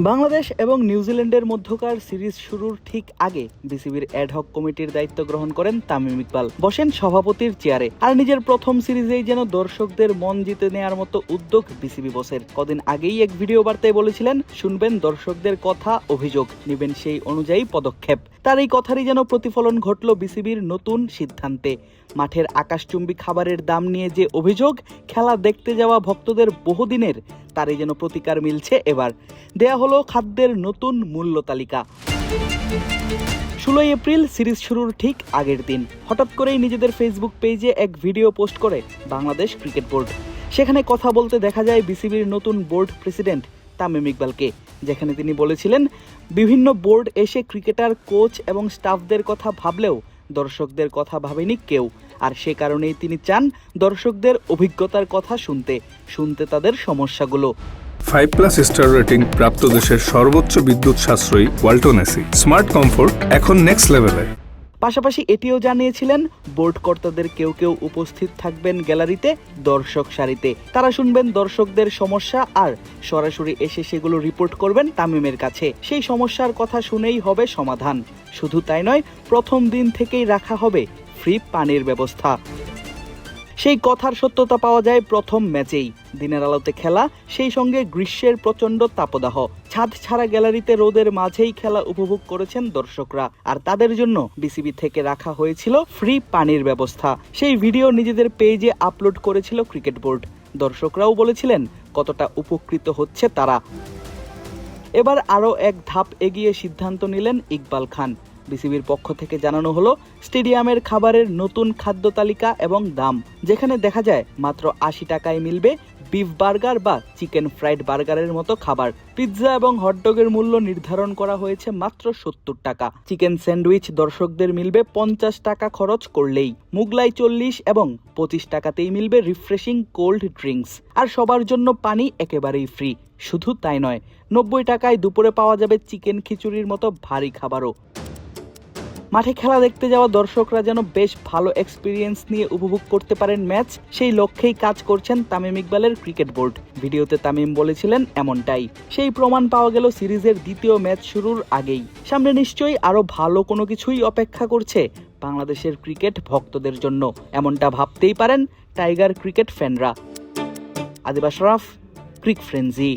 বাংলাদেশ এবং নিউজিল্যান্ডের মধ্যকার সিরিজ শুরুর ঠিক আগে বিসিবির অ্যাডহক কমিটির দায়িত্ব গ্রহণ করেন তামিম ইকবাল। বসেন সভাপতির চেয়ারে। আর নিজের প্রথম সিরিজেই যেন দর্শকদের মন জিতে নেয়ার মতো উদ্যোগ বিসিবি বসের। কদিন আগেই এক ভিডিও বার্তায় বলেছিলেন, শুনবেন দর্শকদের কথা, অভিযোগ, নেবেন সেই অনুযায়ী পদক্ষেপ। তার এই কথারই যেন প্রতিফলন ঘটল বিসিবির নতুন সিদ্ধান্তে। মাঠের আকাশচুম্বী খাবারের দাম নিয়ে যে অভিযোগ, খেলা দেখতে যাওয়া ভক্তদের বহুদিনের, তারই যেন প্রতিকার মিলছে এবার। দেয়া হলো খাদ্যের নতুন মূল্য তালিকা। 16 এপ্রিল সিরিজ শুরুর ঠিক আগের দিন হঠাৎ করেই নিজেদের ফেসবুক পেজে এক ভিডিও পোস্ট করে বাংলাদেশ ক্রিকেট বোর্ড। সেখানে কথা বলতে দেখা যায় বিসিবির নতুন বোর্ড প্রেসিডেন্ট তামিম ইকবালকে, যেখানে তিনি বলেছিলেন, বিভিন্ন বোর্ড এসে ক্রিকেটার, কোচ এবং স্টাফদের কথা ভাবলেও দর্শকদের কথা ভাবেনি কেউ। আর সে কারণেই তিনি চান দর্শকদের অভিজ্ঞতার কথা শুনতে তাদের সমস্যাগুলো। 5+ স্টার রেটিং প্রাপ্ত দেশের সর্বোচ্চ বিদ্যুৎ সাশ্রয়ী ওয়ালটন এসি স্মার্ট কমফোর্ট এখন নেক্সট লেভেলে। পাশাপাশি এটিও জানিয়েছিলেন, বোর্ড কর্তাদের কেউ কেউ উপস্থিত থাকবেন গ্যালারিতে, দর্শক সারিতে। তারা শুনবেন দর্শকদের সমস্যা আর সরাসরি এসে সেগুলো রিপোর্ট করবেন তামিমের কাছে। সেই সমস্যার কথা শুনেই হবে সমাধান। শুধু তাই নয়, প্রথম দিন থেকেই রাখা হবে ফ্রি পানির ব্যবস্থা। সেই কথার সত্যতা পাওয়া যায় প্রথম ম্যাচেই। দিনের আলোতে খেলা, সেই সঙ্গে গ্রীষ্মের প্রচণ্ড তাপদাহ। ছাদ ছাড়া গ্যালারিতে রোদের মাঝেই খেলা উপভোগ করেছেন দর্শকরা। আর তাদের জন্য বিসিবি থেকে রাখা হয়েছিল ফ্রি পানির ব্যবস্থা। সেই ভিডিও নিজেদের পেজে আপলোড করেছিল ক্রিকেট বোর্ড। দর্শকরাও বলেছিলেন কতটা উপকৃত হচ্ছে তারা। এবার আরও এক ধাপ এগিয়ে সিদ্ধান্ত নিলেন ইকবাল খান। বিসিবির পক্ষ থেকে জানানো হলো, স্টেডিয়ামের খাবারের নতুন খাদ্য তালিকা এবং দাম, যেখানে দেখা যায় মাত্র 80 টাকায় মিলবে বিফ বার্গার বা চিকেন ফ্রাইড বার্গারের মতো খাবার। পিৎজা এবং হটডগের মূল্য নির্ধারণ করা হয়েছে মাত্র 70 টাকা। চিকেন স্যান্ডউইচ দর্শকদের মিলবে 50 টাকা খরচ করলেই। মুগলাই 40 এবং 25 টাকাতেই মিলবে রিফ্রেশিং কোল্ড ড্রিঙ্কস। আর সবার জন্য পানি একেবারেই ফ্রি। শুধু তাই নয়, 90 টাকায় দুপুরে পাওয়া যাবে চিকেন খিচুড়ির মতো ভারী খাবারও। মাঠে খেলা দেখতে যাওয়া দর্শকরা যেন বেশ ভালো এক্সপিরিয়েন্স নিয়ে উপভোগ করতে পারেন ম্যাচ, সেই লক্ষ্যেই কাজ করছেন তামিম ইকবালের ক্রিকেট বোর্ড। ভিডিওতে তামিম বলেছিলেন এমনটাই। সেই প্রমাণ পাওয়া গেল সিরিজের দ্বিতীয় ম্যাচ শুরুর আগেই। সামনে নিশ্চয়ই আরো ভালো কোনো কিছুই অপেক্ষা করছে বাংলাদেশের ক্রিকেট ভক্তদের জন্য, এমনটা ভাবতেই পারেন টাইগার ক্রিকেট ফ্যানরা। Adib Ashraf, cric frenzy.